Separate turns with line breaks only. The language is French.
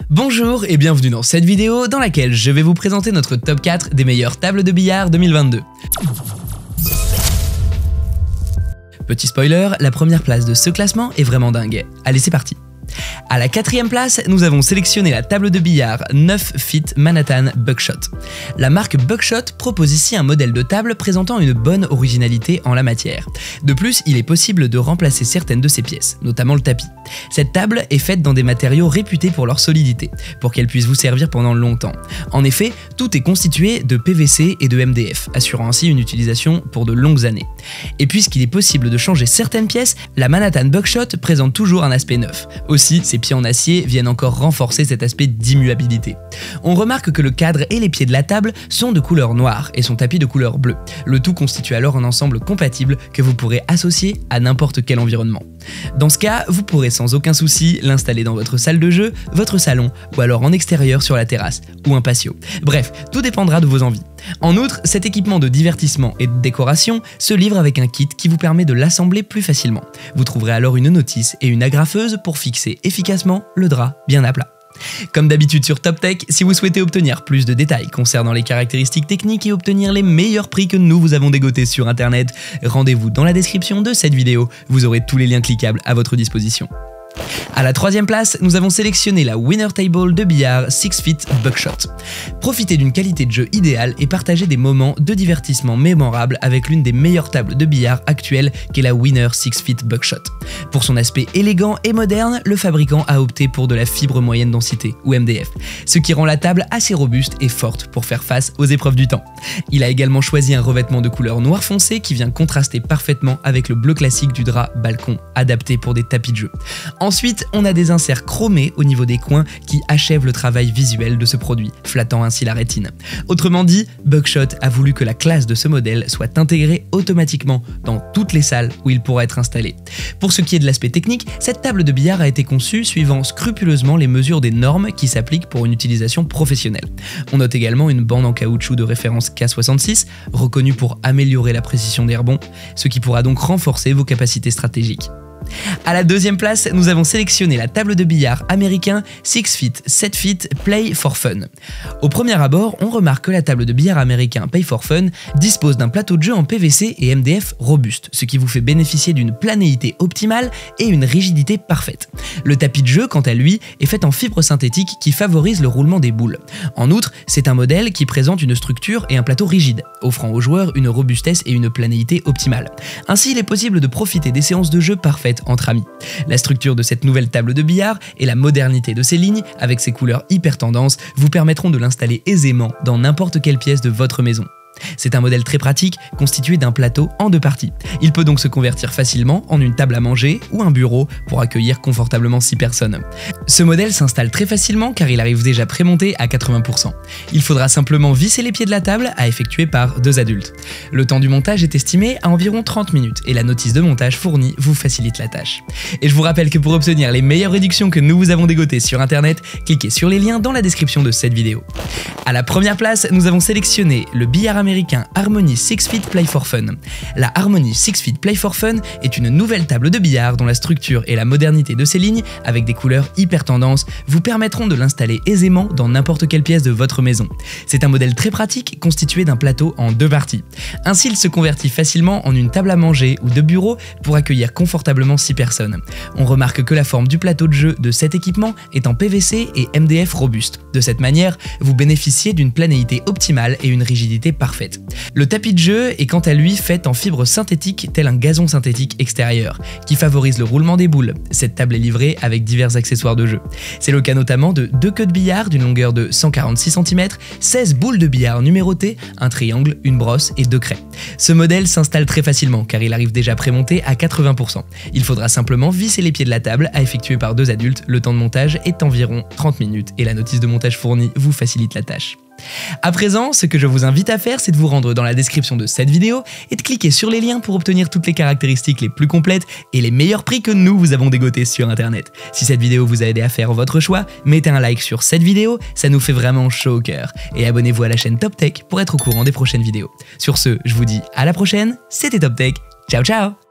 Bonjour et bienvenue dans cette vidéo dans laquelle je vais vous présenter notre top 4 des meilleures tables de billard 2022. Petit spoiler, la première place de ce classement est vraiment dingue. Allez, c'est parti. À la 4e place, nous avons sélectionné la table de billard 9 Feet Manhattan Buckshot. La marque Buckshot propose ici un modèle de table présentant une bonne originalité en la matière. De plus, il est possible de remplacer certaines de ses pièces, notamment le tapis. Cette table est faite dans des matériaux réputés pour leur solidité, pour qu'elle puisse vous servir pendant longtemps. En effet, tout est constitué de PVC et de MDF, assurant ainsi une utilisation pour de longues années. Et puisqu'il est possible de changer certaines pièces, la Manhattan Buckshot présente toujours un aspect neuf. Aussi, ses pieds en acier viennent encore renforcer cet aspect d'immuabilité. On remarque que le cadre et les pieds de la table sont de couleur noire et son tapis de couleur bleue. Le tout constitue alors un ensemble compatible que vous pourrez associer à n'importe quel environnement. Dans ce cas, vous pourrez sans aucun souci l'installer dans votre salle de jeu, votre salon ou alors en extérieur sur la terrasse ou un patio. Bref, tout dépendra de vos envies. En outre, cet équipement de divertissement et de décoration se livre avec un kit qui vous permet de l'assembler plus facilement. Vous trouverez alors une notice et une agrafeuse pour fixer efficacement le drap bien à plat. Comme d'habitude sur TopTech, si vous souhaitez obtenir plus de détails concernant les caractéristiques techniques et obtenir les meilleurs prix que nous vous avons dégotés sur internet, rendez-vous dans la description de cette vidéo, vous aurez tous les liens cliquables à votre disposition. À la 3e place, nous avons sélectionné la Winner Table de billard 6 Feet Buckshot. Profitez d'une qualité de jeu idéale et partagez des moments de divertissement mémorables avec l'une des meilleures tables de billard actuelles qu'est la Winner 6 Feet Buckshot. Pour son aspect élégant et moderne, le fabricant a opté pour de la fibre moyenne densité, ou MDF, ce qui rend la table assez robuste et forte pour faire face aux épreuves du temps. Il a également choisi un revêtement de couleur noir foncé qui vient contraster parfaitement avec le bleu classique du drap balcon, adapté pour des tapis de jeu. Ensuite, on a des inserts chromés au niveau des coins qui achèvent le travail visuel de ce produit, flattant ainsi la rétine. Autrement dit, Buckshot a voulu que la classe de ce modèle soit intégrée automatiquement dans toutes les salles où il pourra être installé. Pour ce qui est de l'aspect technique, cette table de billard a été conçue suivant scrupuleusement les mesures des normes qui s'appliquent pour une utilisation professionnelle. On note également une bande en caoutchouc de référence K66, reconnue pour améliorer la précision des rebonds, ce qui pourra donc renforcer vos capacités stratégiques. À la 2e place, nous avons sélectionné la table de billard américain 6 Feet 7 Feet Play for Fun. Au premier abord, on remarque que la table de billard américain Play for Fun dispose d'un plateau de jeu en PVC et MDF robuste, ce qui vous fait bénéficier d'une planéité optimale et une rigidité parfaite. Le tapis de jeu, quant à lui, est fait en fibre synthétique qui favorise le roulement des boules. En outre, c'est un modèle qui présente une structure et un plateau rigide, offrant aux joueurs une robustesse et une planéité optimale. Ainsi, il est possible de profiter des séances de jeu parfaites entre amis. La structure de cette nouvelle table de billard et la modernité de ses lignes, avec ses couleurs hyper tendances, vous permettront de l'installer aisément dans n'importe quelle pièce de votre maison. C'est un modèle très pratique, constitué d'un plateau en 2 parties. Il peut donc se convertir facilement en une table à manger ou un bureau pour accueillir confortablement 6 personnes. Ce modèle s'installe très facilement car il arrive déjà prémonté à 80%. Il faudra simplement visser les pieds de la table à effectuer par 2 adultes. Le temps du montage est estimé à environ 30 minutes et la notice de montage fournie vous facilite la tâche. Et je vous rappelle que pour obtenir les meilleures réductions que nous vous avons dégotées sur internet, cliquez sur les liens dans la description de cette vidéo. À la première place, nous avons sélectionné le billard américain Harmony 6 Feet Play for Fun. La Harmony 6 Feet Play for Fun est une nouvelle table de billard dont la structure et la modernité de ses lignes, avec des couleurs hyper tendances, vous permettront de l'installer aisément dans n'importe quelle pièce de votre maison. C'est un modèle très pratique constitué d'un plateau en 2 parties. Ainsi, il se convertit facilement en une table à manger ou de bureau pour accueillir confortablement 6 personnes. On remarque que la forme du plateau de jeu de cet équipement est en PVC et MDF robuste. De cette manière, vous bénéficiez d'une planéité optimale et une rigidité parfaite. Le tapis de jeu est quant à lui fait en fibre synthétique tel un gazon synthétique extérieur, qui favorise le roulement des boules. Cette table est livrée avec divers accessoires de jeu. C'est le cas notamment de 2 queues de billard d'une longueur de 146 cm, 16 boules de billard numérotées, un triangle, une brosse et 2 craies. Ce modèle s'installe très facilement car il arrive déjà prémonté à 80%. Il faudra simplement visser les pieds de la table à effectuer par 2 adultes. Le temps de montage est environ 30 minutes et la notice de montage fournie vous facilite la tâche. À présent, ce que je vous invite à faire, c'est de vous rendre dans la description de cette vidéo et de cliquer sur les liens pour obtenir toutes les caractéristiques les plus complètes et les meilleurs prix que nous vous avons dégotés sur internet. Si cette vidéo vous a aidé à faire votre choix, mettez un like sur cette vidéo, ça nous fait vraiment chaud au cœur. Et abonnez-vous à la chaîne TopTech pour être au courant des prochaines vidéos. Sur ce, je vous dis à la prochaine, c'était TopTech, ciao ciao.